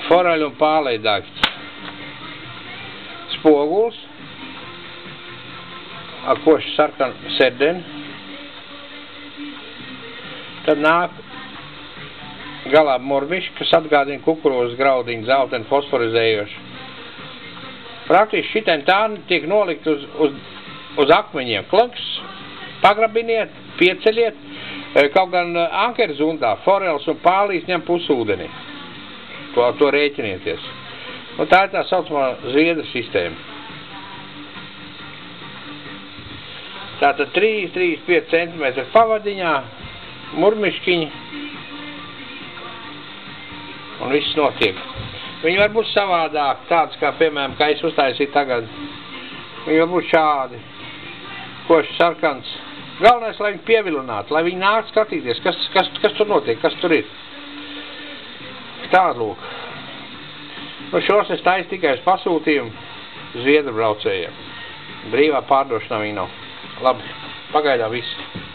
Foreļu un pārleidāks. Spoguls. Ar koši sarkanu serdeni. Tad nāk galā murmiši, kas atgādina kukurūzas graudiņu, zelteni fosforizējoši. Praktiski šitien tā tiek nolikt uz akmeņiem. Klanks, pagrabiniet, pieceļiet, kaut gan ankeru zundā, forels un pālīs ņem pusūdeni. To rēķinieties. Un tā ir tā saucamā zviedra sistēma. Tātad 3-5 cm pavadiņā, murmiškiņi, un viss notiek. Viņi var būt savādāk, tāds kā, piemēram, kā es uztaisīju tagad. Viņi var būt šādi, koši sarkans. Galvenais, lai viņi pievilinātu, lai viņi nāk skatīties, kas tur notiek, kas tur ir. Tā lūk. Nu, šos es taisu tikai uz pasūtījumu zviedru braucējiem. Brīvā pārdošanā viņi nav. Labi, pagaidā viss.